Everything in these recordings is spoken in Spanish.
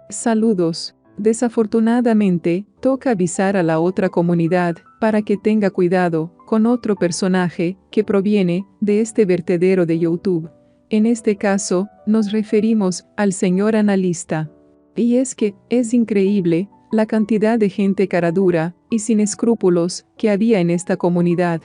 Saludos. Desafortunadamente, toca avisar a la otra comunidad para que tenga cuidado con otro personaje que proviene de este vertedero de YouTube. En este caso, nos referimos al señor analista. Y es que, es increíble, la cantidad de gente caradura y sin escrúpulos que había en esta comunidad.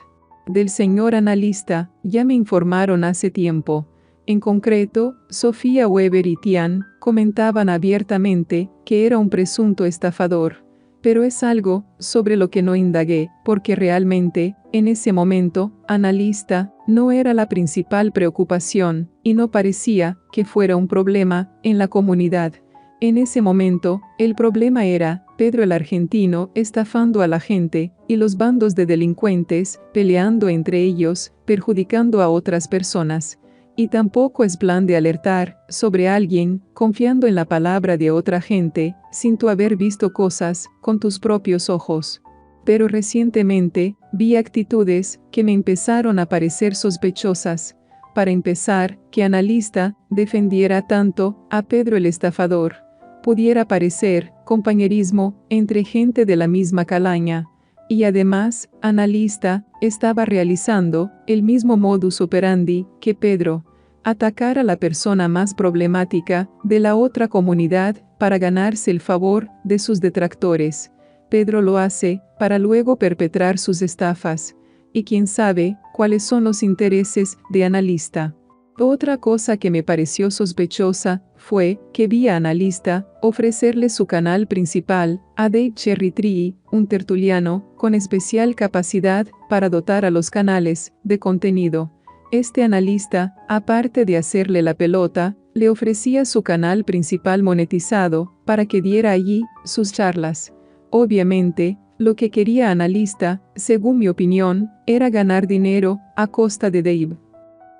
Del señor analista, ya me informaron hace tiempo. En concreto, Sofía Weber y Tian comentaban abiertamente que era un presunto estafador. Pero es algo sobre lo que no indagué, porque realmente, en ese momento, analista no era la principal preocupación, y no parecía que fuera un problema en la comunidad. En ese momento, el problema era Pedro el argentino estafando a la gente, y los bandos de delincuentes peleando entre ellos, perjudicando a otras personas. Y tampoco es plan de alertar sobre alguien, confiando en la palabra de otra gente, sin tú haber visto cosas con tus propios ojos. Pero recientemente, vi actitudes que me empezaron a parecer sospechosas. Para empezar, que analista defendiera tanto a Pedro el estafador. Pudiera parecer compañerismo entre gente de la misma calaña. Y además, analista estaba realizando el mismo modus operandi que Pedro, atacar a la persona más problemática de la otra comunidad para ganarse el favor de sus detractores. Pedro lo hace para luego perpetrar sus estafas, y quién sabe cuáles son los intereses de analista. Otra cosa que me pareció sospechosa fue que vi a analista ofrecerle su canal principal a Dave Cherry Tree, un tertuliano con especial capacidad para dotar a los canales de contenido. Este analista, aparte de hacerle la pelota, le ofrecía su canal principal monetizado para que diera allí sus charlas. Obviamente, lo que quería analista, según mi opinión, era ganar dinero a costa de Dave.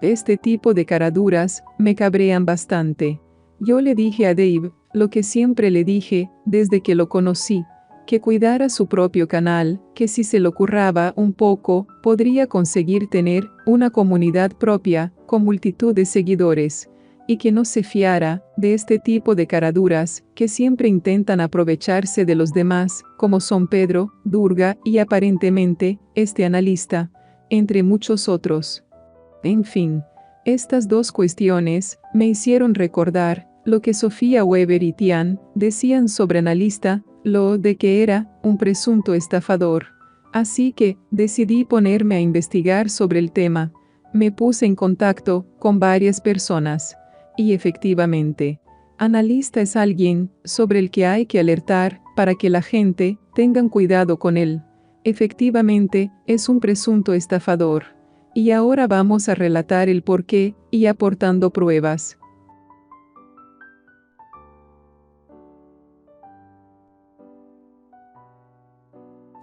Este tipo de caraduras me cabrean bastante. Yo le dije a Dave lo que siempre le dije desde que lo conocí, que cuidara su propio canal, que si se lo curraba un poco, podría conseguir tener una comunidad propia con multitud de seguidores, y que no se fiara de este tipo de caraduras que siempre intentan aprovecharse de los demás, como son Pedro, Durga y aparentemente este analista, entre muchos otros. En fin, estas dos cuestiones me hicieron recordar lo que Sofía Weber y Tian decían sobre analista, lo de que era un presunto estafador. Así que decidí ponerme a investigar sobre el tema. Me puse en contacto con varias personas. Y efectivamente, analista es alguien sobre el que hay que alertar para que la gente tengan cuidado con él. Efectivamente, es un presunto estafador. Y ahora vamos a relatar el porqué y aportando pruebas.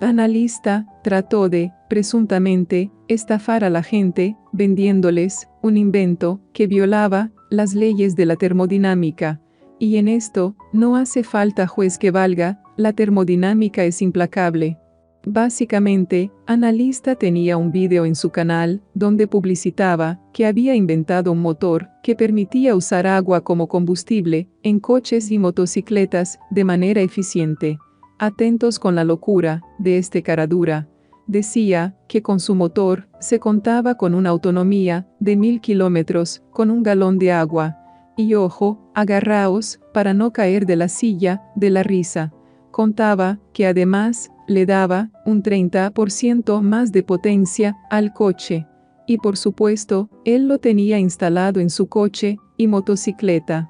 Analista trató de, presuntamente, estafar a la gente, vendiéndoles un invento que violaba las leyes de la termodinámica. Y en esto, no hace falta juez que valga, la termodinámica es implacable. Básicamente, analista tenía un video en su canal donde publicitaba que había inventado un motor que permitía usar agua como combustible en coches y motocicletas de manera eficiente. Atentos con la locura de este caradura. Decía que con su motor se contaba con una autonomía de 1000 kilómetros con un galón de agua. Y ojo, agarraos para no caer de la silla de la risa. Contaba que además le daba un 30% más de potencia al coche. Y por supuesto, él lo tenía instalado en su coche y motocicleta.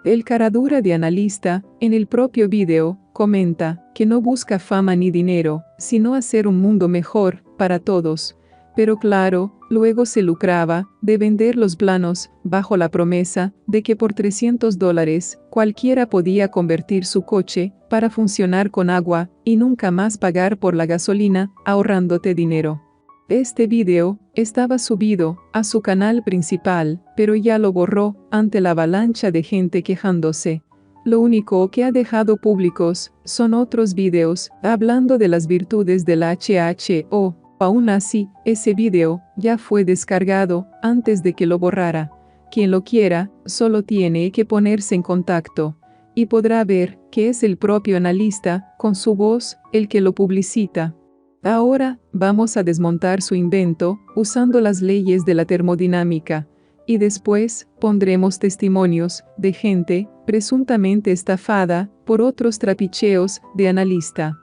El caradura de analista, en el propio video, comenta que no busca fama ni dinero, sino hacer un mundo mejor para todos. Pero claro, luego se lucraba de vender los planos bajo la promesa de que por $300 cualquiera podía convertir su coche para funcionar con agua y nunca más pagar por la gasolina, ahorrándote dinero. Este video estaba subido a su canal principal, pero ya lo borró ante la avalancha de gente quejándose. Lo único que ha dejado públicos son otros videos hablando de las virtudes del HHO. Aún así, ese video ya fue descargado antes de que lo borrara. Quien lo quiera, solo tiene que ponerse en contacto. y podrá ver que es el propio analista, con su voz, el que lo publicita. Ahora, vamos a desmontar su invento, usando las leyes de la termodinámica, y después, pondremos testimonios de gente, presuntamente estafada, por otros trapicheos de analista.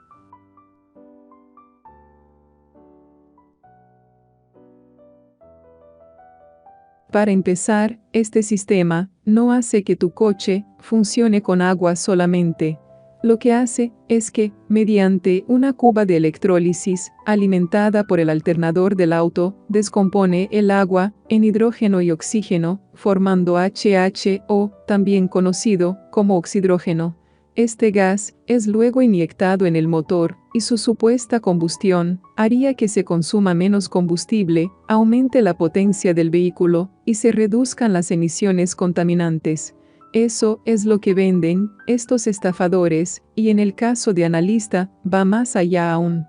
Para empezar, este sistema no hace que tu coche funcione con agua solamente. Lo que hace es que, mediante una cuba de electrólisis, alimentada por el alternador del auto, descompone el agua en hidrógeno y oxígeno, formando HHO, también conocido como oxidrógeno. Este gas es luego inyectado en el motor, y su supuesta combustión haría que se consuma menos combustible, aumente la potencia del vehículo, y se reduzcan las emisiones contaminantes. Eso es lo que venden estos estafadores, y en el caso de analista, va más allá aún.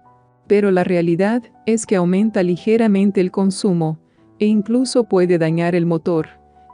Pero la realidad es que aumenta ligeramente el consumo, e incluso puede dañar el motor.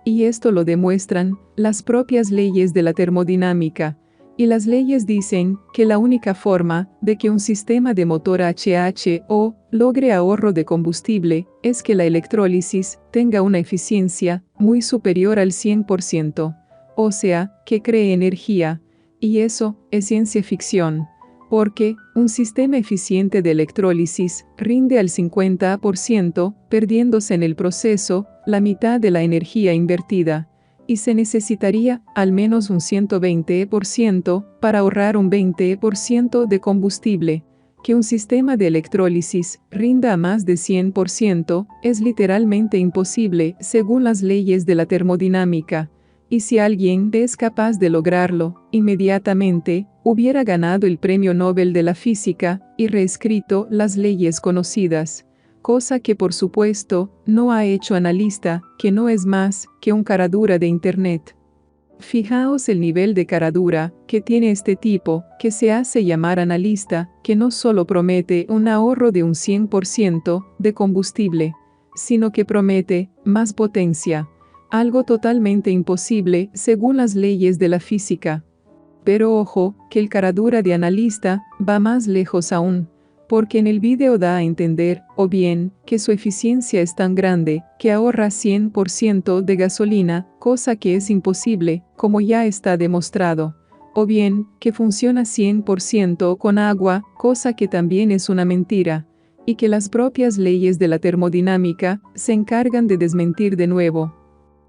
Y esto lo demuestran las propias leyes de la termodinámica. Y las leyes dicen que la única forma de que un sistema de motor HHO logre ahorro de combustible es que la electrólisis tenga una eficiencia muy superior al 100%, o sea, que cree energía, y eso es ciencia ficción, porque un sistema eficiente de electrólisis rinde al 50%, perdiéndose en el proceso la mitad de la energía invertida. Y se necesitaría al menos un 120% para ahorrar un 20% de combustible. Que un sistema de electrólisis rinda a más de 100% es literalmente imposible según las leyes de la termodinámica. Y si alguien es capaz de lograrlo, inmediatamente hubiera ganado el Premio Nobel de la Física y reescrito las leyes conocidas. Cosa que por supuesto no ha hecho analista, que no es más que un caradura de internet. Fijaos el nivel de caradura que tiene este tipo, que se hace llamar analista, que no solo promete un ahorro de un 100% de combustible, sino que promete más potencia, algo totalmente imposible según las leyes de la física. Pero ojo, que el caradura de analista va más lejos aún, porque en el vídeo da a entender, o bien, que su eficiencia es tan grande, que ahorra 100% de gasolina, cosa que es imposible, como ya está demostrado. O bien, que funciona 100% con agua, cosa que también es una mentira, y que las propias leyes de la termodinámica se encargan de desmentir de nuevo.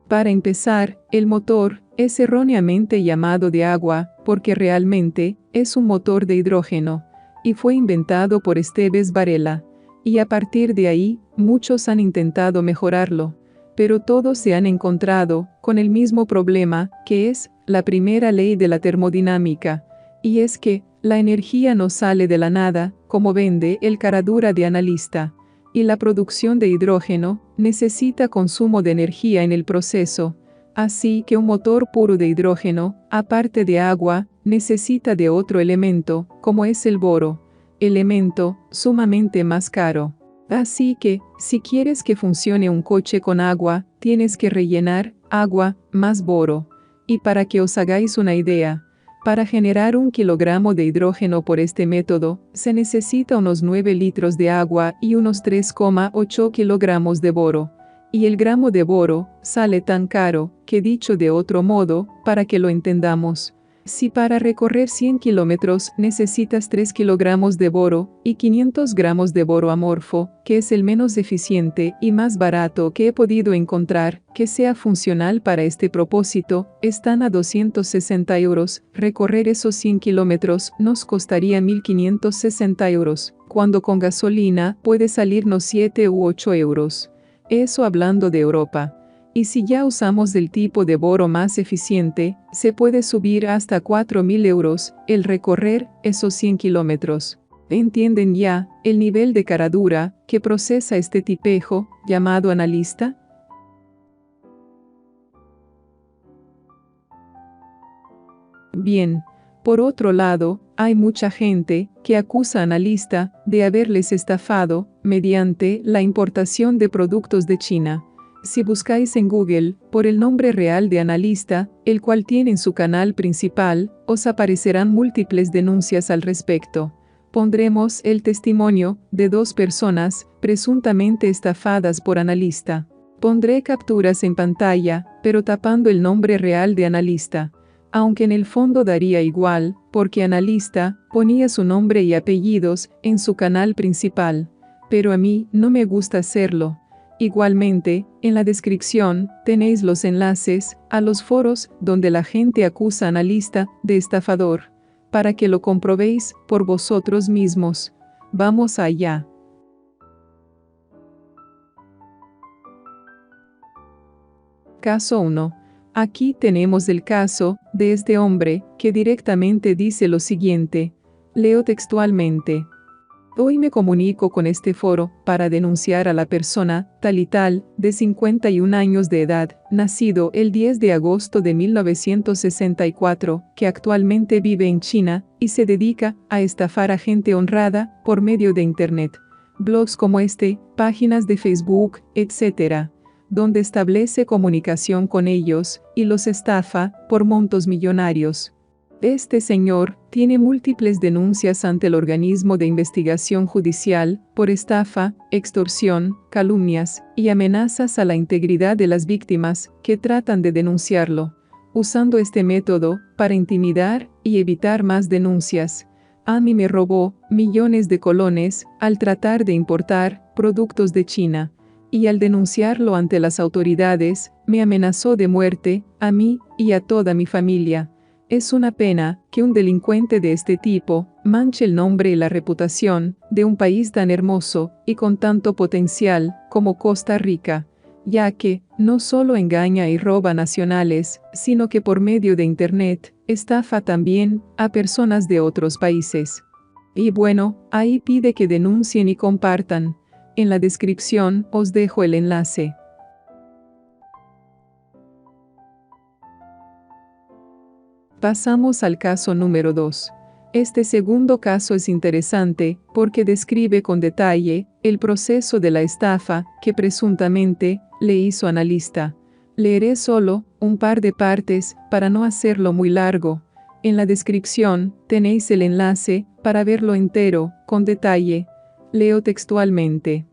Para empezar, el motor es erróneamente llamado de agua, porque realmente es un motor de hidrógeno, y fue inventado por Esteves Varela, y a partir de ahí, muchos han intentado mejorarlo, pero todos se han encontrado con el mismo problema, que es la primera ley de la termodinámica, y es que la energía no sale de la nada, como vende el caradura de analista, y la producción de hidrógeno necesita consumo de energía en el proceso, así que un motor puro de hidrógeno, aparte de agua, necesita de otro elemento, como es el boro, elemento sumamente más caro. Así que, si quieres que funcione un coche con agua, tienes que rellenar agua más boro. Y para que os hagáis una idea, para generar 1 kilogramo de hidrógeno por este método, se necesita unos 9 litros de agua y unos 3,8 kilogramos de boro. Y el gramo de boro sale tan caro, que dicho de otro modo, para que lo entendamos, si para recorrer 100 kilómetros necesitas 3 kilogramos de boro y 500 gramos de boro amorfo, que es el menos eficiente y más barato que he podido encontrar, que sea funcional para este propósito, están a 260 euros, recorrer esos 100 kilómetros nos costaría 1.560 euros, cuando con gasolina puede salirnos 7 u 8 euros. Eso hablando de Europa. Y si ya usamos el tipo de boro más eficiente, se puede subir hasta 4.000 euros el recorrer esos 100 kilómetros. ¿Entienden ya el nivel de caradura que procesa este tipejo, llamado analista? Bien, por otro lado, hay mucha gente que acusa a analista de haberles estafado mediante la importación de productos de China. Si buscáis en Google por el nombre real de analista, el cual tiene en su canal principal, os aparecerán múltiples denuncias al respecto. Pondremos el testimonio de 2 personas presuntamente estafadas por analista. Pondré capturas en pantalla, pero tapando el nombre real de analista. Aunque en el fondo daría igual, porque analista ponía su nombre y apellidos en su canal principal. Pero a mí no me gusta hacerlo. Igualmente, en la descripción tenéis los enlaces a los foros donde la gente acusa a analista de estafador, para que lo comprobéis por vosotros mismos. Vamos allá. Caso 1. Aquí tenemos el caso de este hombre que directamente dice lo siguiente. Leo textualmente. Hoy me comunico con este foro para denunciar a la persona, tal y tal, de 51 años de edad, nacido el 10 de agosto de 1964, que actualmente vive en China y se dedica a estafar a gente honrada por medio de Internet, blogs como este, páginas de Facebook, etc., donde establece comunicación con ellos y los estafa por montos millonarios. Este señor tiene múltiples denuncias ante el organismo de investigación judicial por estafa, extorsión, calumnias y amenazas a la integridad de las víctimas que tratan de denunciarlo, usando este método para intimidar y evitar más denuncias. A mí me robó millones de colones al tratar de importar productos de China, y al denunciarlo ante las autoridades, me amenazó de muerte a mí y a toda mi familia. Es una pena que un delincuente de este tipo manche el nombre y la reputación de un país tan hermoso y con tanto potencial como Costa Rica, ya que no solo engaña y roba nacionales, sino que por medio de Internet estafa también a personas de otros países. Y bueno, ahí pide que denuncien y compartan. En la descripción os dejo el enlace. Pasamos al caso número 2. Este segundo caso es interesante porque describe con detalle el proceso de la estafa que presuntamente le hizo analista. Leeré solo un par de partes para no hacerlo muy largo. En la descripción tenéis el enlace para verlo entero, con detalle. Leo textualmente.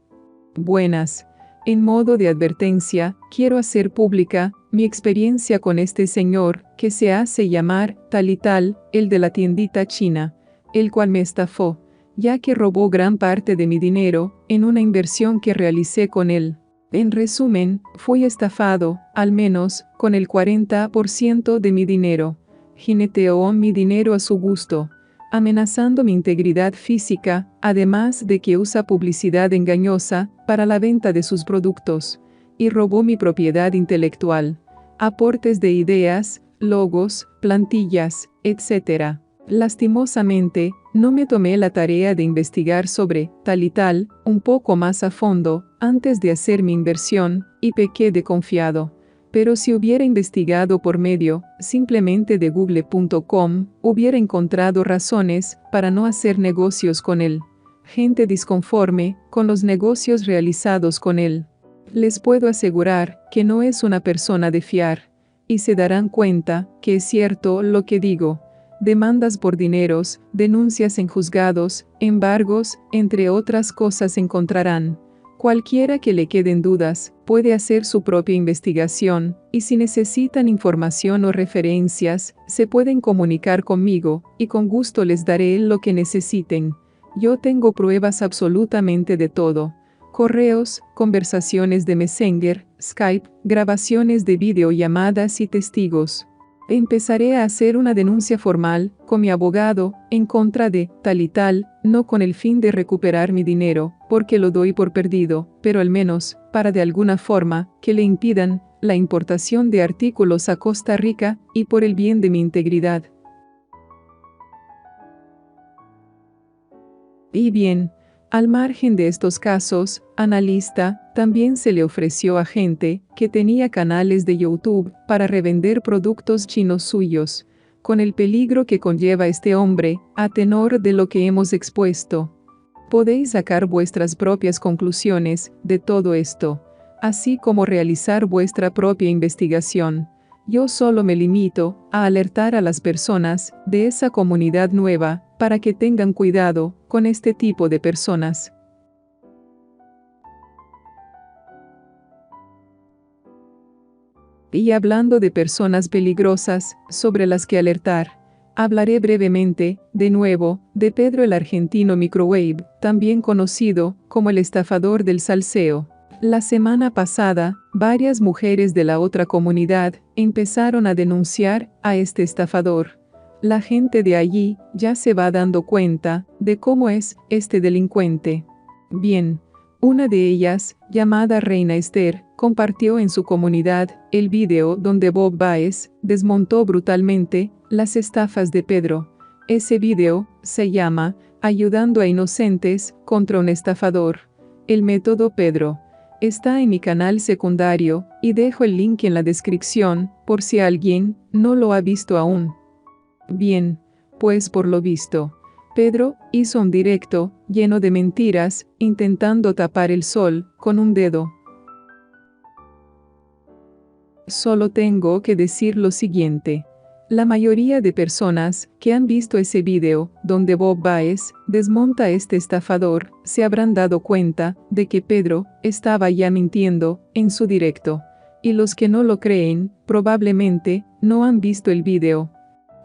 Buenas. En modo de advertencia, quiero hacer pública mi experiencia con este señor, que se hace llamar tal y tal, el de la tiendita china, el cual me estafó, ya que robó gran parte de mi dinero en una inversión que realicé con él. En resumen, fui estafado, al menos, con el 40% de mi dinero. Jineteó mi dinero a su gusto, amenazando mi integridad física, además de que usa publicidad engañosa para la venta de sus productos, y robó mi propiedad intelectual, aportes de ideas, logos, plantillas, etc. Lastimosamente, no me tomé la tarea de investigar sobre tal y tal un poco más a fondo antes de hacer mi inversión, y pequé de confiado. Pero si hubiera investigado por medio simplemente de google.com, hubiera encontrado razones para no hacer negocios con él. Gente disconforme con los negocios realizados con él. Les puedo asegurar que no es una persona de fiar, y se darán cuenta que es cierto lo que digo. Demandas por dineros, denuncias en juzgados, embargos, entre otras cosas encontrarán. Cualquiera que le queden dudas, puede hacer su propia investigación, y si necesitan información o referencias, se pueden comunicar conmigo, y con gusto les daré lo que necesiten. Yo tengo pruebas absolutamente de todo. Correos, conversaciones de Messenger, Skype, grabaciones de videollamadas y testigos. Empezaré a hacer una denuncia formal con mi abogado en contra de tal y tal, no con el fin de recuperar mi dinero, porque lo doy por perdido, pero al menos, para de alguna forma, que le impidan la importación de artículos a Costa Rica y por el bien de mi integridad. Y bien, al margen de estos casos, analista también se le ofreció a gente que tenía canales de YouTube para revender productos chinos suyos, con el peligro que conlleva este hombre, a tenor de lo que hemos expuesto. Podéis sacar vuestras propias conclusiones de todo esto. así como realizar vuestra propia investigación. Yo solo me limito a alertar a las personas de esa comunidad nueva para que tengan cuidado con este tipo de personas. Y hablando de personas peligrosas sobre las que alertar, hablaré brevemente, de nuevo, de Pedro el argentino Microwave, también conocido como el estafador del salseo. La semana pasada, varias mujeres de la otra comunidad empezaron a denunciar a este estafador. La gente de allí ya se va dando cuenta de cómo es este delincuente. Bien, una de ellas, llamada Reina Esther, compartió en su comunidad el video donde Bob Baez desmontó brutalmente las estafas de Pedro. Ese video se llama Ayudando a Inocentes contra un estafador. El método Pedro. Está en mi canal secundario y dejo el link en la descripción por si alguien no lo ha visto aún. Bien, pues por lo visto, Pedro hizo un directo lleno de mentiras, intentando tapar el sol con un dedo. Solo tengo que decir lo siguiente. La mayoría de personas que han visto ese video donde Bob Baez desmonta a este estafador se habrán dado cuenta de que Pedro estaba ya mintiendo en su directo. Y los que no lo creen, probablemente no han visto el video.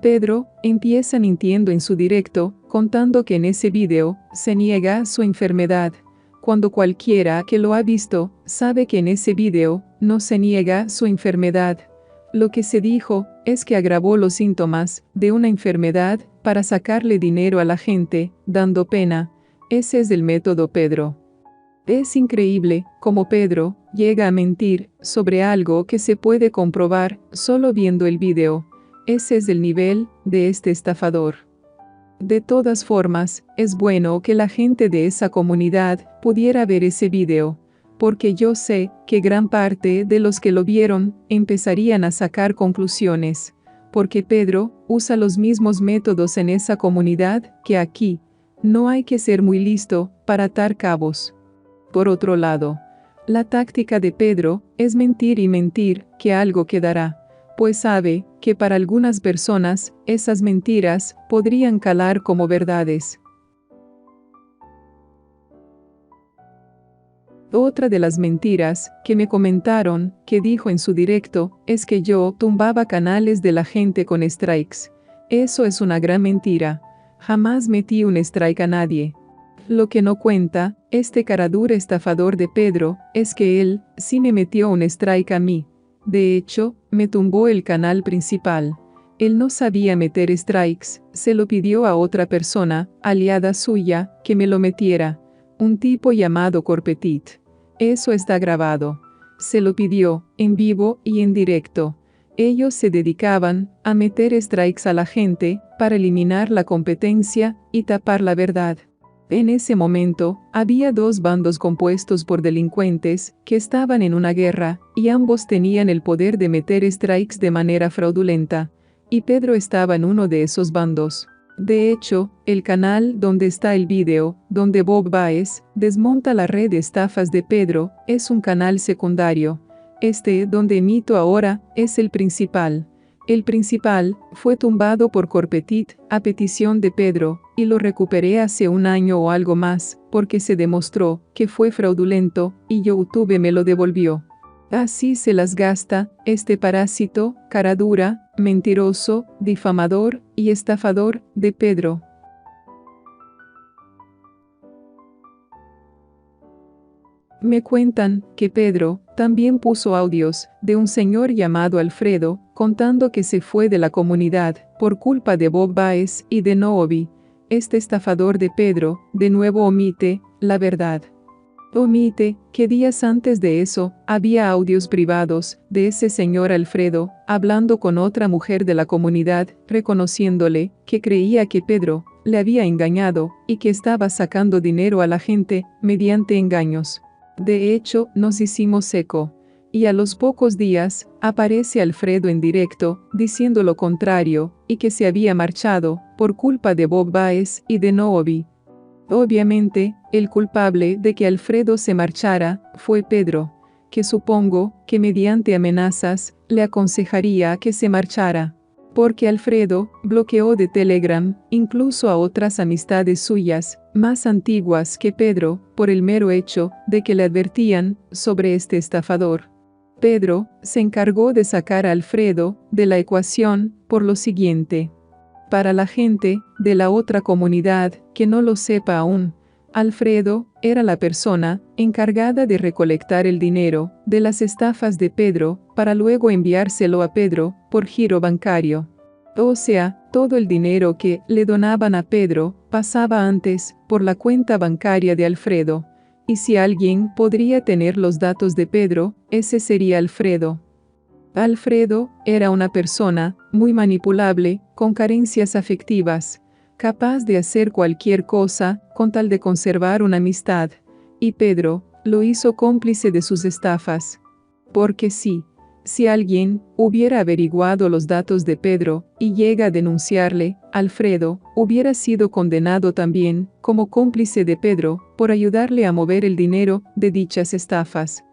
Pedro empieza mintiendo en su directo, contando que en ese video se niega su enfermedad, cuando cualquiera que lo ha visto sabe que en ese video no se niega su enfermedad. Lo que se dijo es que agravó los síntomas de una enfermedad para sacarle dinero a la gente, dando pena. Ese es el método Pedro. Es increíble cómo Pedro llega a mentir sobre algo que se puede comprobar solo viendo el video. Ese es el nivel de este estafador. De todas formas, es bueno que la gente de esa comunidad pudiera ver ese video, porque yo sé que gran parte de los que lo vieron empezarían a sacar conclusiones, porque Pedro usa los mismos métodos en esa comunidad que aquí. No hay que ser muy listo para atar cabos. Por otro lado, la táctica de Pedro es mentir y mentir que algo quedará, pues sabe que para algunas personas esas mentiras podrían calar como verdades. Otra de las mentiras que me comentaron que dijo en su directo es que yo tumbaba canales de la gente con strikes. Eso es una gran mentira. Jamás metí un strike a nadie. Lo que no cuenta este caradura estafador de Pedro es que él sí me metió un strike a mí. De hecho, me tumbó el canal principal. Él no sabía meter strikes, se lo pidió a otra persona, aliada suya, que me lo metiera. Un tipo llamado Corpetit. Eso está grabado. Se lo pidió, en vivo y en directo. Ellos se dedicaban a meter strikes a la gente para eliminar la competencia y tapar la verdad. En ese momento, había dos bandos compuestos por delincuentes que estaban en una guerra, y ambos tenían el poder de meter strikes de manera fraudulenta. Y Pedro estaba en uno de esos bandos. De hecho, el canal donde está el video, donde Bob Baez desmonta la red de estafas de Pedro, es un canal secundario. Este donde emito ahora es el principal. El principal fue tumbado por Corpetit a petición de Pedro, y lo recuperé hace un año o algo más, porque se demostró que fue fraudulento, y YouTube me lo devolvió. Así se las gasta este parásito, caradura, mentiroso, difamador y estafador de Pedro. Me cuentan que Pedro también puso audios de un señor llamado Alfredo, contando que se fue de la comunidad por culpa de Bob Baez y de Noobi. Este estafador de Pedro, de nuevo omite la verdad. Omite que días antes de eso, había audios privados de ese señor Alfredo, hablando con otra mujer de la comunidad, reconociéndole que creía que Pedro le había engañado y que estaba sacando dinero a la gente mediante engaños. De hecho, nos hicimos eco. Y a los pocos días, aparece Alfredo en directo, diciendo lo contrario, y que se había marchado, por culpa de Bob Baez y de Noobi. Obviamente, el culpable de que Alfredo se marchara, fue Pedro. que supongo que mediante amenazas le aconsejaría que se marchara. Porque Alfredo bloqueó de Telegram incluso a otras amistades suyas, más antiguas que Pedro, por el mero hecho de que le advertían sobre este estafador. Pedro se encargó de sacar a Alfredo de la ecuación por lo siguiente. Para la gente de la otra comunidad que no lo sepa aún, Alfredo era la persona encargada de recolectar el dinero de las estafas de Pedro para luego enviárselo a Pedro por giro bancario. O sea, todo el dinero que le donaban a Pedro pasaba antes por la cuenta bancaria de Alfredo. Y si alguien podría tener los datos de Pedro, ese sería Alfredo. Alfredo era una persona muy manipulable, con carencias afectivas, capaz de hacer cualquier cosa con tal de conservar una amistad, y Pedro lo hizo cómplice de sus estafas. Porque si alguien hubiera averiguado los datos de Pedro y llega a denunciarle, Alfredo hubiera sido condenado también como cómplice de Pedro por ayudarle a mover el dinero de dichas estafas.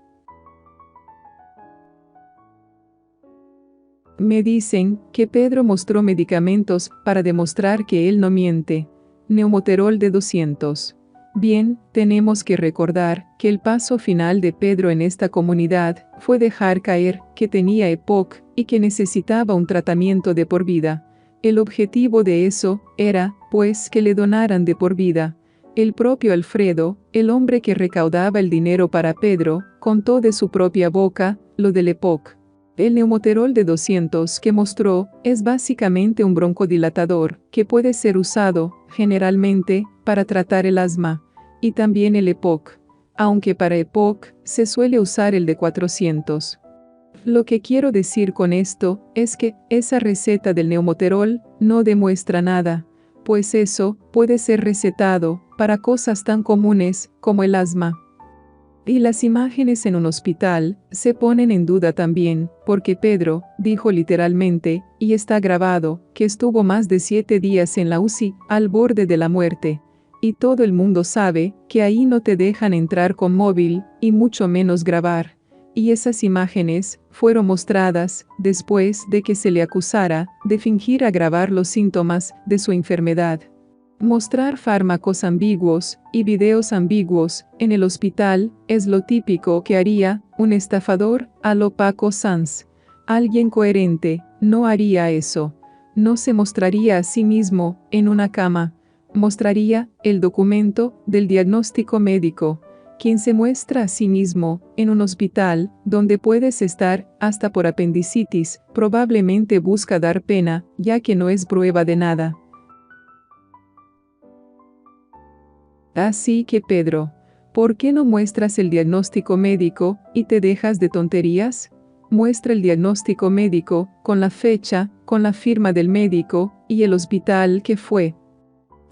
Me dicen que Pedro mostró medicamentos para demostrar que él no miente. Neumoterol de 200. Bien, tenemos que recordar que el paso final de Pedro en esta comunidad fue dejar caer que tenía EPOC y que necesitaba un tratamiento de por vida. El objetivo de eso era, pues, que le donaran de por vida. El propio Alfredo, el hombre que recaudaba el dinero para Pedro, contó de su propia boca lo del EPOC. El neumoterol de 200 que mostró es básicamente un broncodilatador que puede ser usado, generalmente, para tratar el asma, y también el EPOC, aunque para EPOC se suele usar el de 400. Lo que quiero decir con esto es que esa receta del neumoterol no demuestra nada, pues eso puede ser recetado para cosas tan comunes como el asma. Y las imágenes en un hospital se ponen en duda también, porque Pedro dijo literalmente, y está grabado, que estuvo más de 7 días en la UCI, al borde de la muerte. Y todo el mundo sabe que ahí no te dejan entrar con móvil, y mucho menos grabar. Y esas imágenes fueron mostradas después de que se le acusara de fingir agravar los síntomas de su enfermedad. Mostrar fármacos ambiguos y videos ambiguos en el hospital es lo típico que haría un estafador a lo Paco Sanz. Alguien coherente no haría eso. No se mostraría a sí mismo en una cama. Mostraría el documento del diagnóstico médico. Quien se muestra a sí mismo en un hospital donde puedes estar hasta por apendicitis, probablemente busca dar pena, ya que no es prueba de nada. Así que Pedro, ¿por qué no muestras el diagnóstico médico y te dejas de tonterías? Muestra el diagnóstico médico, con la fecha, con la firma del médico, y el hospital que fue.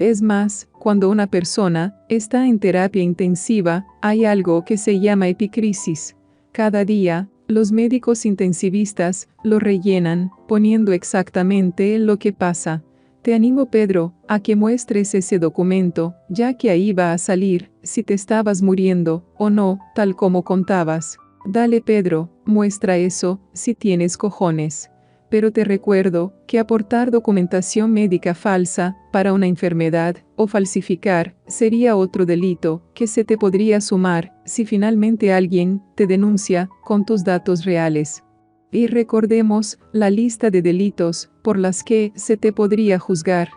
Es más, cuando una persona está en terapia intensiva, hay algo que se llama epicrisis. Cada día, los médicos intensivistas lo rellenan, poniendo exactamente lo que pasa. Te animo, Pedro, a que muestres ese documento, ya que ahí va a salir si te estabas muriendo o no, tal como contabas. Dale, Pedro, muestra eso, si tienes cojones. Pero te recuerdo que aportar documentación médica falsa para una enfermedad o falsificar sería otro delito que se te podría sumar si finalmente alguien te denuncia con tus datos reales. Y recordemos la lista de delitos por las que se te podría juzgar.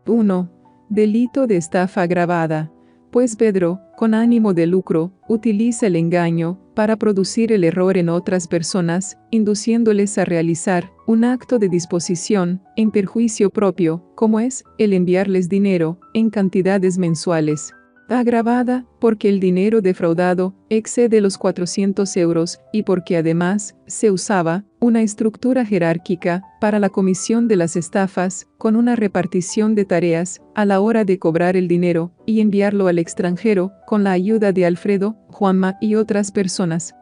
1. Delito de estafa agravada. Pues Pedro, con ánimo de lucro, utiliza el engaño para producir el error en otras personas, induciéndoles a realizar un acto de disposición en perjuicio propio, como es el enviarles dinero en cantidades mensuales. Agravada porque el dinero defraudado excede los 400 euros y porque además se usaba una estructura jerárquica para la comisión de las estafas con una repartición de tareas a la hora de cobrar el dinero y enviarlo al extranjero con la ayuda de Alfredo, Juanma y otras personas.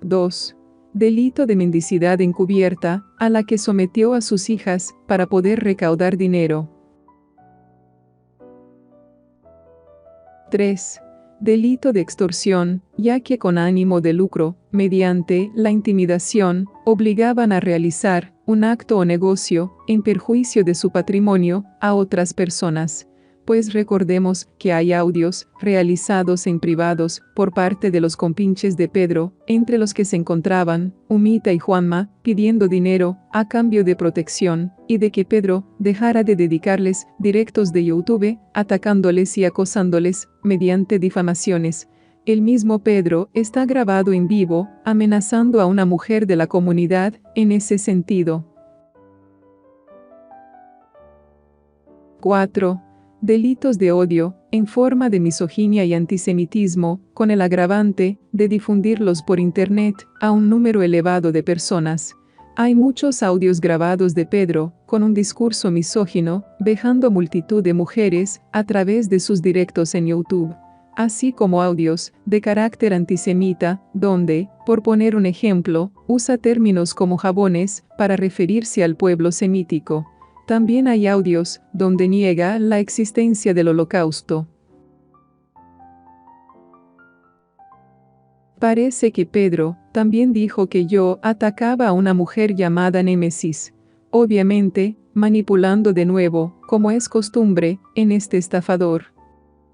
2. Delito de mendicidad encubierta a la que sometió a sus hijas para poder recaudar dinero. 3. Delito de extorsión, ya que con ánimo de lucro, mediante la intimidación, obligaban a realizar un acto o negocio, en perjuicio de su patrimonio, a otras personas. Pues recordemos que hay audios realizados en privados por parte de los compinches de Pedro, entre los que se encontraban Humita y Juanma, pidiendo dinero a cambio de protección, y de que Pedro dejara de dedicarles directos de YouTube, atacándoles y acosándoles mediante difamaciones. El mismo Pedro está grabado en vivo, amenazando a una mujer de la comunidad en ese sentido. 4. Delitos de odio, en forma de misoginia y antisemitismo, con el agravante de difundirlos por Internet a un número elevado de personas. Hay muchos audios grabados de Pedro, con un discurso misógino, vejando a multitud de mujeres a través de sus directos en YouTube. Así como audios de carácter antisemita, donde, por poner un ejemplo, usa términos como jabones para referirse al pueblo semítico. También hay audios donde niega la existencia del Holocausto. Parece que Pedro también dijo que yo atacaba a una mujer llamada Némesis, obviamente, manipulando de nuevo, como es costumbre, en este estafador.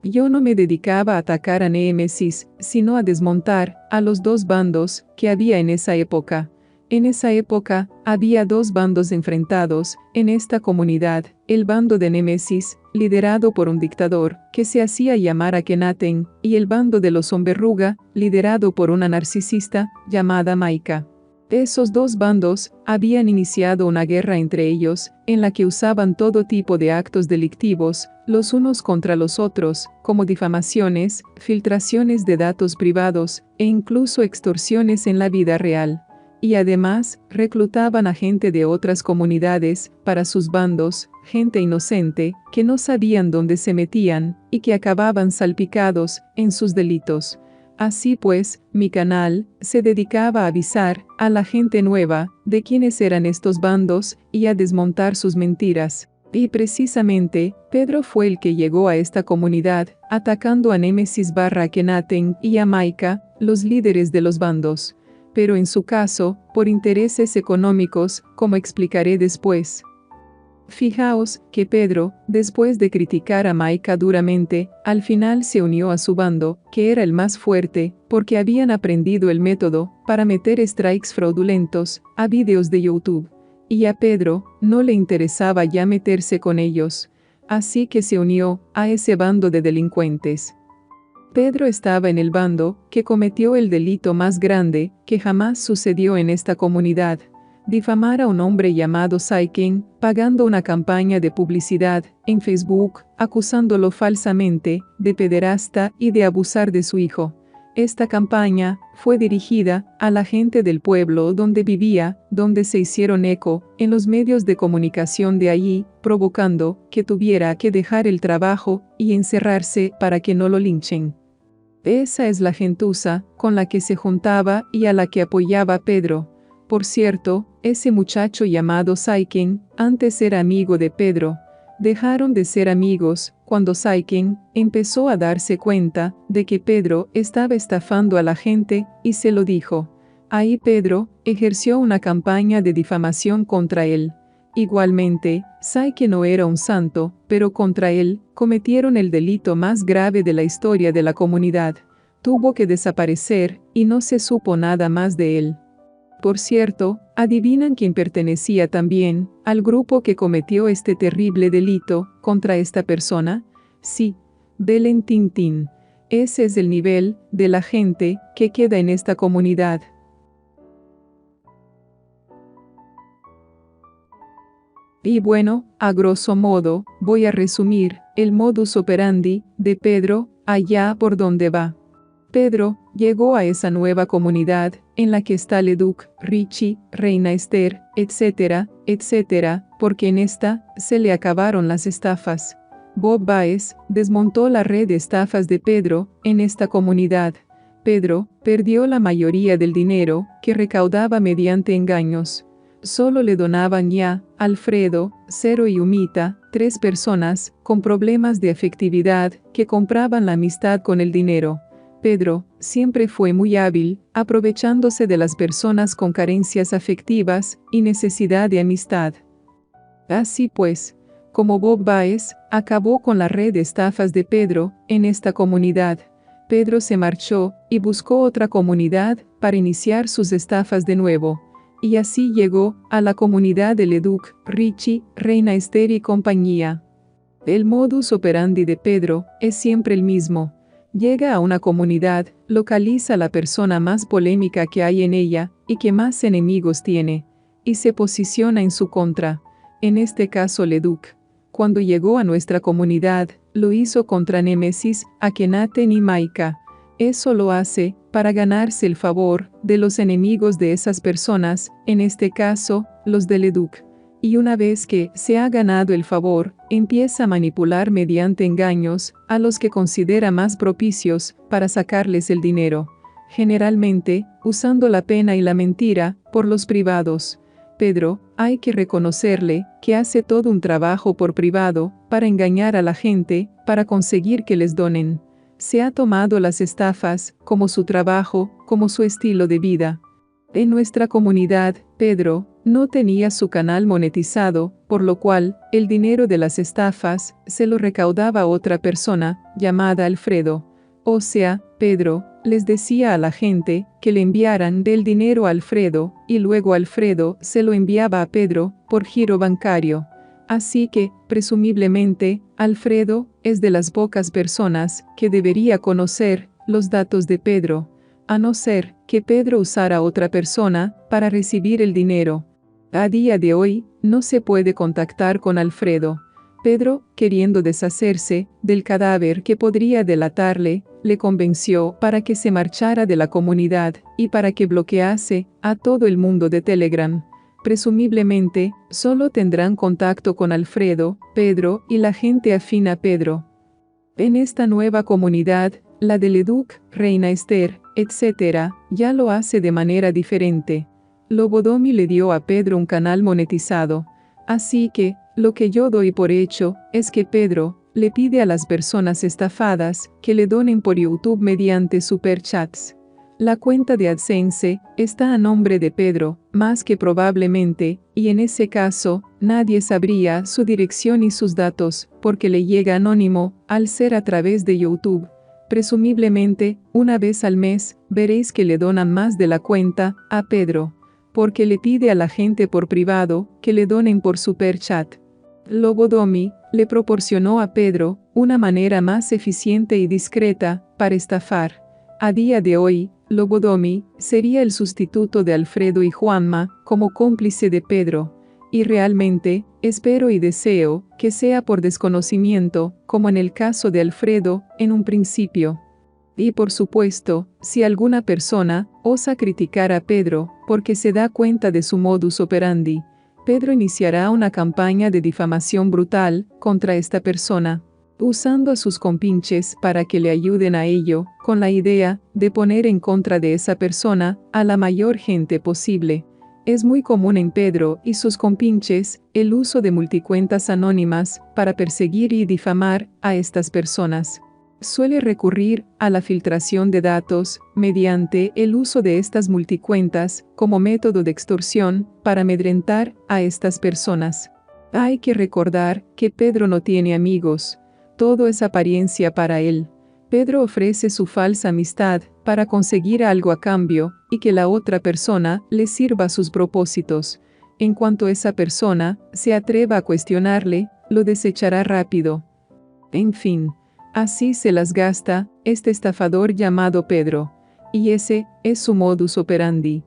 Yo no me dedicaba a atacar a Némesis, sino a desmontar a los dos bandos que había en esa época. En esa época, había dos bandos enfrentados en esta comunidad, el bando de Némesis, liderado por un dictador, que se hacía llamar Akenaten, y el bando de los Homberruga, liderado por una narcisista, llamada Maika. Esos dos bandos habían iniciado una guerra entre ellos, en la que usaban todo tipo de actos delictivos, los unos contra los otros, como difamaciones, filtraciones de datos privados, e incluso extorsiones en la vida real. Y además, reclutaban a gente de otras comunidades para sus bandos, gente inocente, que no sabían dónde se metían, y que acababan salpicados en sus delitos. Así pues, mi canal se dedicaba a avisar a la gente nueva de quiénes eran estos bandos y a desmontar sus mentiras. Y precisamente, Pedro fue el que llegó a esta comunidad, atacando a Némesis / Kenaten y a Maika, los líderes de los bandos. Pero en su caso, por intereses económicos, como explicaré después. Fijaos que Pedro, después de criticar a Maika duramente, al final se unió a su bando, que era el más fuerte, porque habían aprendido el método para meter strikes fraudulentos a vídeos de YouTube. Y a Pedro no le interesaba ya meterse con ellos, así que se unió a ese bando de delincuentes. Pedro estaba en el bando que cometió el delito más grande que jamás sucedió en esta comunidad: difamar a un hombre llamado Saiken, pagando una campaña de publicidad en Facebook, acusándolo falsamente de pederasta y de abusar de su hijo. Esta campaña fue dirigida a la gente del pueblo donde vivía, donde se hicieron eco en los medios de comunicación de allí, provocando que tuviera que dejar el trabajo y encerrarse para que no lo linchen. Esa es la gentuza con la que se juntaba y a la que apoyaba Pedro. Por cierto, ese muchacho llamado Saiken antes era amigo de Pedro. Dejaron de ser amigos cuando Saiken empezó a darse cuenta de que Pedro estaba estafando a la gente y se lo dijo. Ahí Pedro ejerció una campaña de difamación contra él. Igualmente, Saiken no era un santo, pero contra él cometieron el delito más grave de la historia de la comunidad. Tuvo que desaparecer y no se supo nada más de él. Por cierto, ¿adivinan quién pertenecía también al grupo que cometió este terrible delito contra esta persona? Sí, Belén Tintín. Ese es el nivel de la gente que queda en esta comunidad. Y bueno, a grosso modo, voy a resumir el modus operandi de Pedro allá por donde va. Pedro llegó a esa nueva comunidad en la que está Leduc, Richie, Reina Esther, etcétera, etcétera, porque en esta se le acabaron las estafas. Bob Baez desmontó la red de estafas de Pedro en esta comunidad. Pedro perdió la mayoría del dinero que recaudaba mediante engaños. Solo le donaban ya, Alfredo, Cero y Humita, 3 personas, con problemas de afectividad, que compraban la amistad con el dinero. Pedro, siempre fue muy hábil, aprovechándose de las personas con carencias afectivas y necesidad de amistad. Así pues, como Bob Baez acabó con la red de estafas de Pedro en esta comunidad, Pedro se marchó y buscó otra comunidad para iniciar sus estafas de nuevo. Y así llegó a la comunidad de Leduc, Richie, Reina Esther y compañía. El modus operandi de Pedro es siempre el mismo. Llega a una comunidad, localiza a la persona más polémica que hay en ella y que más enemigos tiene, y se posiciona en su contra. En este caso Leduc. Cuando llegó a nuestra comunidad, lo hizo contra Némesis, Akhenaten y Maika. Eso lo hace para ganarse el favor de los enemigos de esas personas, en este caso, los de Leduc. Y una vez que se ha ganado el favor, empieza a manipular mediante engaños a los que considera más propicios para sacarles el dinero. Generalmente, usando la pena y la mentira por los privados. Pedro, hay que reconocerle que hace todo un trabajo por privado para engañar a la gente, para conseguir que les donen. Se ha tomado las estafas como su trabajo, como su estilo de vida. En nuestra comunidad, Pedro no tenía su canal monetizado, por lo cual, el dinero de las estafas se lo recaudaba otra persona, llamada Alfredo. O sea, Pedro les decía a la gente que le enviaran del dinero a Alfredo, y luego Alfredo se lo enviaba a Pedro por giro bancario. Así que, presumiblemente, Alfredo es de las pocas personas que debería conocer los datos de Pedro, a no ser que Pedro usara a otra persona para recibir el dinero. A día de hoy, no se puede contactar con Alfredo. Pedro, queriendo deshacerse del cadáver que podría delatarle, le convenció para que se marchara de la comunidad y para que bloquease a todo el mundo de Telegram. Presumiblemente, solo tendrán contacto con Alfredo, Pedro y la gente afín a Pedro. En esta nueva comunidad, la de Leduc, Reina Esther, etc., ya lo hace de manera diferente. Lobodomi le dio a Pedro un canal monetizado. Así que, lo que yo doy por hecho, es que Pedro le pide a las personas estafadas que le donen por YouTube mediante superchats. La cuenta de AdSense está a nombre de Pedro, más que probablemente, y en ese caso, nadie sabría su dirección y sus datos, porque le llega anónimo, al ser a través de YouTube. Presumiblemente, una vez al mes, veréis que le donan más de la cuenta a Pedro, porque le pide a la gente por privado que le donen por superchat. Lobodomi le proporcionó a Pedro una manera más eficiente y discreta para estafar. A día de hoy, Lobodomi sería el sustituto de Alfredo y Juanma como cómplice de Pedro, y realmente, espero y deseo que sea por desconocimiento, como en el caso de Alfredo, en un principio. Y por supuesto, si alguna persona osa criticar a Pedro porque se da cuenta de su modus operandi, Pedro iniciará una campaña de difamación brutal contra esta persona, usando a sus compinches para que le ayuden a ello, con la idea de poner en contra de esa persona a la mayor gente posible. Es muy común en Pedro y sus compinches el uso de multicuentas anónimas para perseguir y difamar a estas personas. Suele recurrir a la filtración de datos mediante el uso de estas multicuentas como método de extorsión para amedrentar a estas personas. Hay que recordar que Pedro no tiene amigos. Todo es apariencia para él. Pedro ofrece su falsa amistad para conseguir algo a cambio y que la otra persona le sirva a sus propósitos. En cuanto esa persona se atreva a cuestionarle, lo desechará rápido. En fin, así se las gasta este estafador llamado Pedro. Y ese es su modus operandi.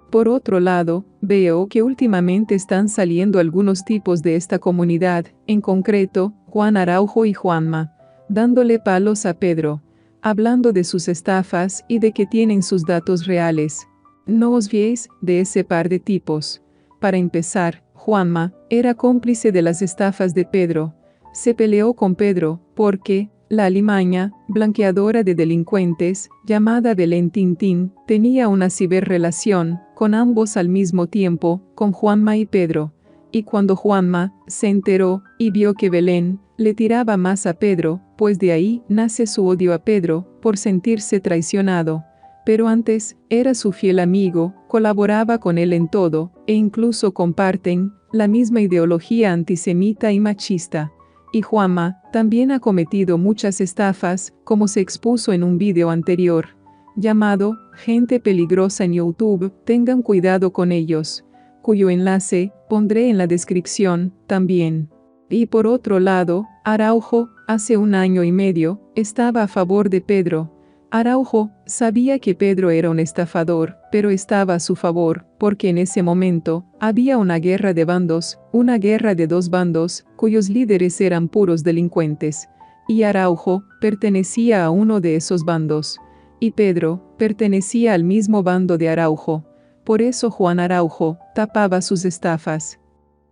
Por otro lado, veo que últimamente están saliendo algunos tipos de esta comunidad, en concreto, Juan Araujo y Juanma, dándole palos a Pedro, hablando de sus estafas y de que tienen sus datos reales. No os fiéis de ese par de tipos. Para empezar, Juanma era cómplice de las estafas de Pedro. Se peleó con Pedro porque La alimaña, blanqueadora de delincuentes, llamada Belén Tintín, tenía una ciberrelación con ambos al mismo tiempo, con Juanma y Pedro. Y cuando Juanma se enteró y vio que Belén le tiraba más a Pedro, pues de ahí nace su odio a Pedro, por sentirse traicionado. Pero antes, era su fiel amigo, colaboraba con él en todo, e incluso comparten la misma ideología antisemita y machista. Y Juanma también ha cometido muchas estafas, como se expuso en un vídeo anterior, llamado Gente Peligrosa en YouTube, tengan cuidado con ellos, cuyo enlace pondré en la descripción también. Y por otro lado, Araujo, hace 1 año y medio, estaba a favor de Pedro. Araujo sabía que Pedro era un estafador, pero estaba a su favor, porque en ese momento había una guerra de bandos, una guerra de 2 bandos, cuyos líderes eran puros delincuentes. Y Araujo pertenecía a uno de esos bandos. Y Pedro pertenecía al mismo bando de Araujo. Por eso Juan Araujo tapaba sus estafas.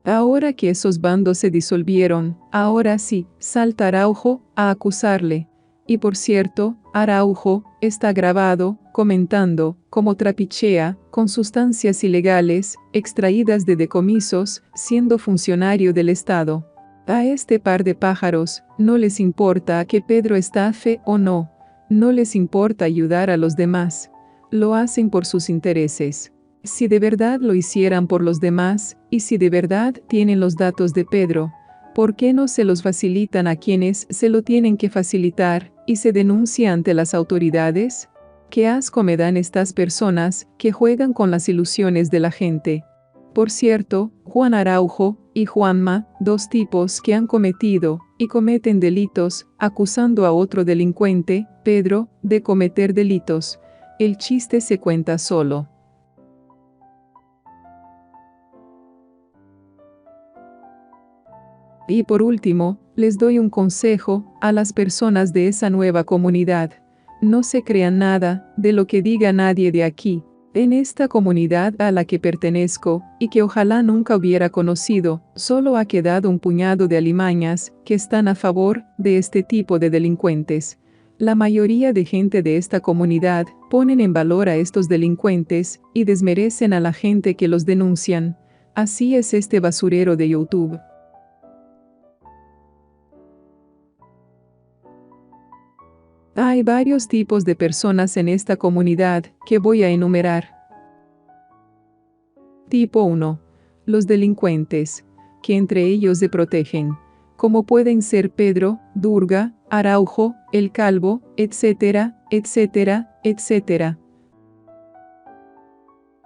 Ahora que esos bandos se disolvieron, ahora sí, salta Araujo a acusarle. Y por cierto, Araujo está grabado, comentando, cómo trapichea, con sustancias ilegales, extraídas de decomisos, siendo funcionario del Estado. A este par de pájaros, no les importa que Pedro estafe o no. No les importa ayudar a los demás. Lo hacen por sus intereses. Si de verdad lo hicieran por los demás, y si de verdad tienen los datos de Pedro, ¿por qué no se los facilitan a quienes se lo tienen que facilitar, y se denuncia ante las autoridades? ¿Qué asco me dan estas personas que juegan con las ilusiones de la gente? Por cierto, Juan Araujo y Juanma, 2 tipos que han cometido y cometen delitos, acusando a otro delincuente, Pedro, de cometer delitos. El chiste se cuenta solo. Y por último, les doy un consejo a las personas de esa nueva comunidad. No se crean nada de lo que diga nadie de aquí. En esta comunidad a la que pertenezco, y que ojalá nunca hubiera conocido, solo ha quedado un puñado de alimañas que están a favor de este tipo de delincuentes. La mayoría de gente de esta comunidad ponen en valor a estos delincuentes y desmerecen a la gente que los denuncian. Así es este basurero de YouTube. Hay varios tipos de personas en esta comunidad que voy a enumerar. Tipo 1. Los delincuentes, que entre ellos se protegen, como pueden ser Pedro, Durga, Araujo, El Calvo, etcétera, etcétera, etcétera.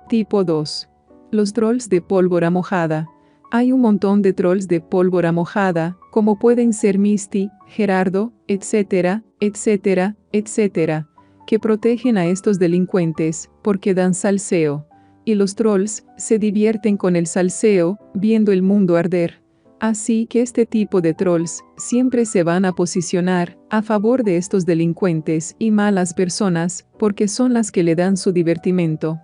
Tipo 2. Los trolls de pólvora mojada. Hay un montón de trolls de pólvora mojada, como pueden ser Misty, Gerardo, etcétera, etcétera, etcétera, que protegen a estos delincuentes, porque dan salseo. Y los trolls se divierten con el salseo, viendo el mundo arder. Así que este tipo de trolls siempre se van a posicionar a favor de estos delincuentes y malas personas, porque son las que le dan su divertimento.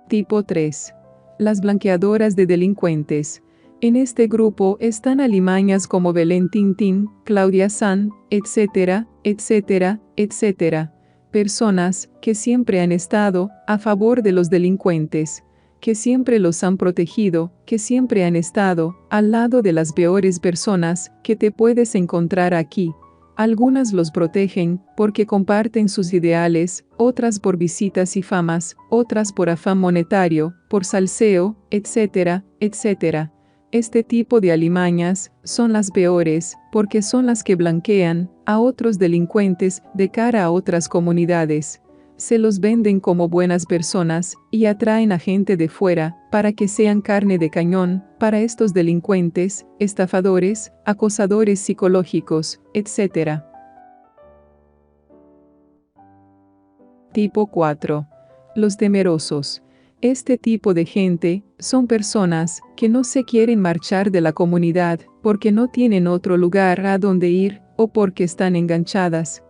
Tipo 3. Las blanqueadoras de delincuentes. En este grupo están alimañas como Belén Tintín, Claudia San, etcétera, etcétera, etcétera. Personas que siempre han estado a favor de los delincuentes, que siempre los han protegido, que siempre han estado al lado de las peores personas que te puedes encontrar aquí. Algunas los protegen porque comparten sus ideales, otras por visitas y famas, otras por afán monetario, por salseo, etcétera, etcétera. Este tipo de alimañas son las peores porque son las que blanquean a otros delincuentes de cara a otras comunidades. Se los venden como buenas personas y atraen a gente de fuera para que sean carne de cañón para estos delincuentes, estafadores, acosadores psicológicos, etc. Tipo 4. Los temerosos. Este tipo de gente son personas que no se quieren marchar de la comunidad porque no tienen otro lugar a donde ir o porque están enganchadas.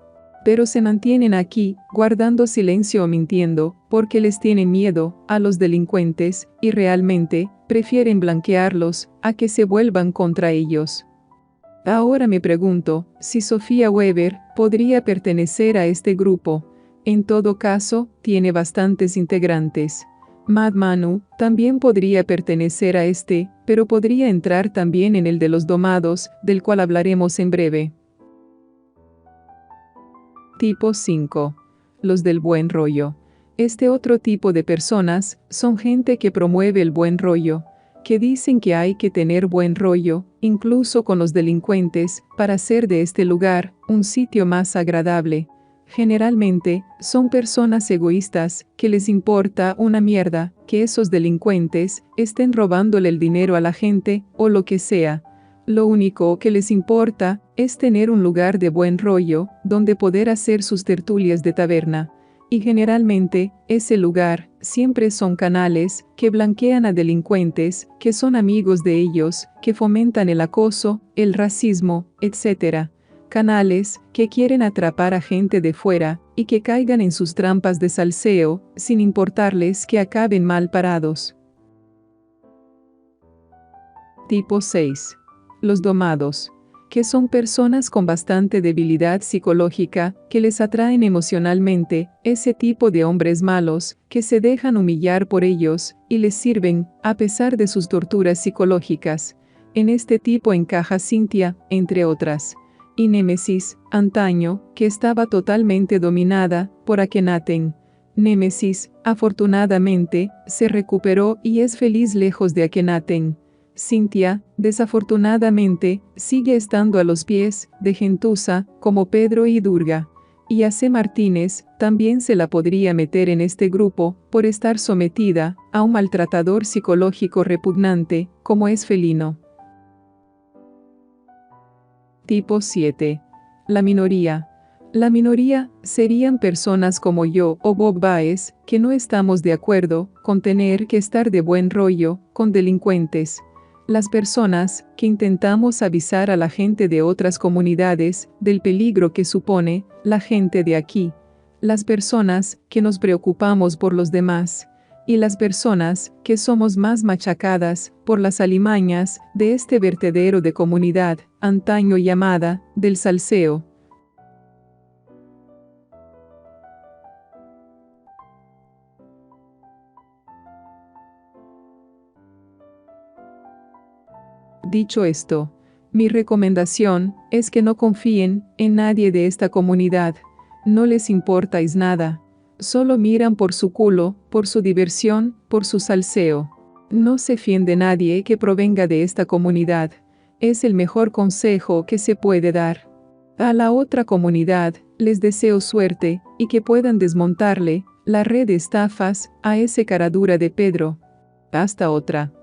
Pero se mantienen aquí, guardando silencio o mintiendo, porque les tienen miedo a los delincuentes y realmente prefieren blanquearlos a que se vuelvan contra ellos. Ahora me pregunto, si Sofía Weber podría pertenecer a este grupo. En todo caso, tiene bastantes integrantes. Mad Manu también podría pertenecer a este, pero podría entrar también en el de los domados, del cual hablaremos en breve. Tipo 5. Los del buen rollo. Este otro tipo de personas son gente que promueve el buen rollo, que dicen que hay que tener buen rollo, incluso con los delincuentes, para hacer de este lugar un sitio más agradable. Generalmente, son personas egoístas que les importa una mierda que esos delincuentes estén robándole el dinero a la gente o lo que sea. Lo único que les importa es tener un lugar de buen rollo donde poder hacer sus tertulias de taberna. Y generalmente, ese lugar siempre son canales que blanquean a delincuentes, que son amigos de ellos, que fomentan el acoso, el racismo, etc. Canales que quieren atrapar a gente de fuera y que caigan en sus trampas de salseo, sin importarles que acaben mal parados. Tipo 6. Los domados, que son personas con bastante debilidad psicológica, que les atraen emocionalmente, ese tipo de hombres malos, que se dejan humillar por ellos, y les sirven, a pesar de sus torturas psicológicas. En este tipo encaja Cynthia, entre otras. Y Némesis, antaño, que estaba totalmente dominada por Akhenaten. Némesis, afortunadamente, se recuperó y es feliz lejos de Akhenaten. Cynthia, desafortunadamente, sigue estando a los pies de gentuza, como Pedro y Durga. Y a C. Martínez, también se la podría meter en este grupo, por estar sometida a un maltratador psicológico repugnante, como es Felino. Tipo 7. La minoría. La minoría serían personas como yo o Bob Baez, que no estamos de acuerdo con tener que estar de buen rollo con delincuentes. Las personas que intentamos avisar a la gente de otras comunidades del peligro que supone la gente de aquí. Las personas que nos preocupamos por los demás. Y las personas que somos más machacadas por las alimañas de este vertedero de comunidad, antaño llamada del salseo. Dicho esto, mi recomendación es que no confíen en nadie de esta comunidad. No les importáis nada. Solo miran por su culo, por su diversión, por su salseo. No se fíen de nadie que provenga de esta comunidad. Es el mejor consejo que se puede dar. A la otra comunidad, les deseo suerte y que puedan desmontarle la red de estafas a ese caradura de Pedro. Hasta otra.